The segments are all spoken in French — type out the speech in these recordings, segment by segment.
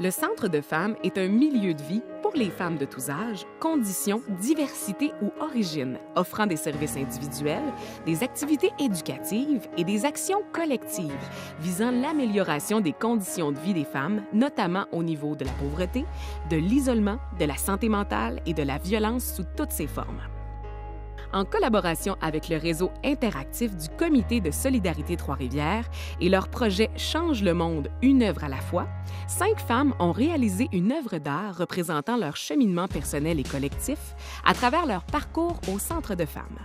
Le Centre de femmes est un milieu de vie pour les femmes de tous âges, conditions, diversité ou origine, offrant des services individuels, des activités éducatives et des actions collectives visant l'amélioration des conditions de vie des femmes, notamment au niveau de la pauvreté, de l'isolement, de la santé mentale et de la violence sous toutes ses formes. En collaboration avec le réseau interactif du Comité de solidarité Trois-Rivières et leur projet Change le monde, une œuvre à la fois, 5 femmes ont réalisé une œuvre d'art représentant leur cheminement personnel et collectif à travers leur parcours au Centre de femmes.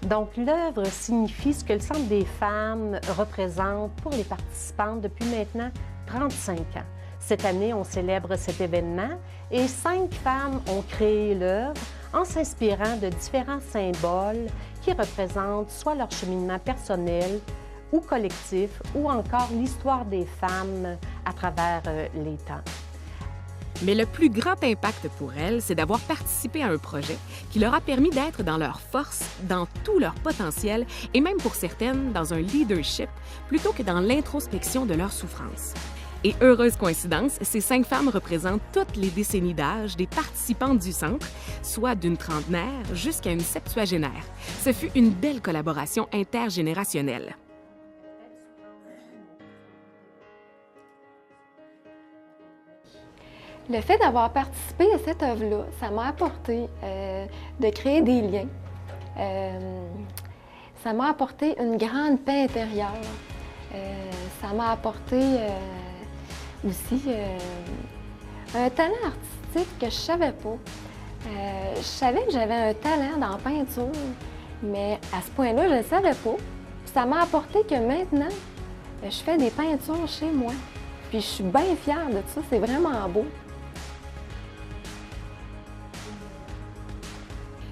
Donc, l'œuvre signifie ce que le Centre des femmes représente pour les participantes depuis maintenant 35 ans. Cette année, on célèbre cet événement et 5 femmes ont créé l'œuvre en s'inspirant de différents symboles qui représentent soit leur cheminement personnel ou collectif ou encore l'histoire des femmes à travers les temps. Mais le plus grand impact pour elles, c'est d'avoir participé à un projet qui leur a permis d'être dans leur force, dans tout leur potentiel et même pour certaines, dans un leadership plutôt que dans l'introspection de leurs souffrances. Et heureuse coïncidence, ces 5 femmes représentent toutes les décennies d'âge des participantes du centre, soit d'une trentenaire jusqu'à une septuagénaire. Ce fut une belle collaboration intergénérationnelle. Le fait d'avoir participé à cette œuvre-là, ça m'a apporté de créer des liens. Ça m'a apporté une grande paix intérieure. Ça m'a apporté aussi un talent artistique que je ne savais pas. Je savais que j'avais un talent dans la peinture, mais à ce point-là, je ne le savais pas. Puis ça m'a apporté que maintenant, je fais des peintures chez moi. Puis je suis bien fière de ça, c'est vraiment beau.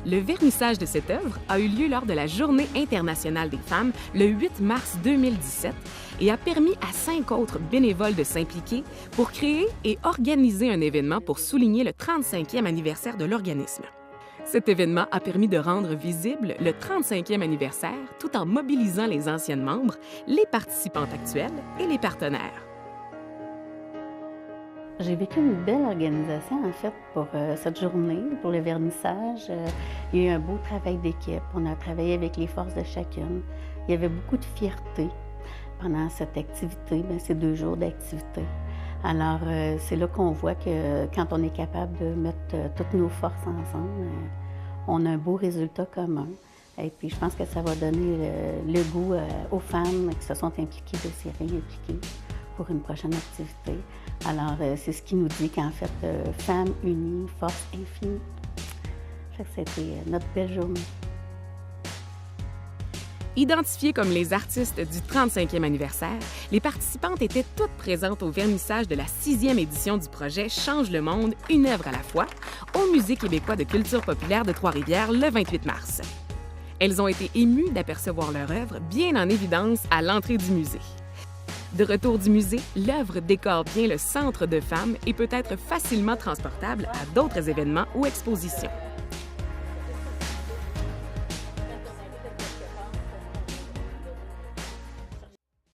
Le vernissage de cette œuvre a eu lieu lors de la Journée internationale des femmes le 8 mars 2017 et a permis à 5 autres bénévoles de s'impliquer pour créer et organiser un événement pour souligner le 35e anniversaire de l'organisme. Cet événement a permis de rendre visible le 35e anniversaire tout en mobilisant les anciennes membres, les participantes actuelles et les partenaires. J'ai vécu une belle organisation, en fait, pour cette journée, pour le vernissage. Il y a eu un beau travail d'équipe. On a travaillé avec les forces de chacune. Il y avait beaucoup de fierté pendant cette activité, ces 2 jours d'activité. Alors, c'est là qu'on voit que quand on est capable de mettre toutes nos forces ensemble, on a un beau résultat commun. Et puis, je pense que ça va donner le goût aux femmes qui se sont impliquées de s'y réimpliquer pour une prochaine activité. Alors, c'est ce qui nous dit qu'en fait, femmes unies, force infinie. C'était notre belle journée. Identifiées comme les artistes du 35e anniversaire, les participantes étaient toutes présentes au vernissage de la 6e édition du projet Change le monde, une œuvre à la fois, au Musée québécois de culture populaire de Trois-Rivières le 28 mars. Elles ont été émues d'apercevoir leur œuvre bien en évidence à l'entrée du musée. De retour du musée, l'œuvre décore bien le centre de femmes et peut être facilement transportable à d'autres événements ou expositions.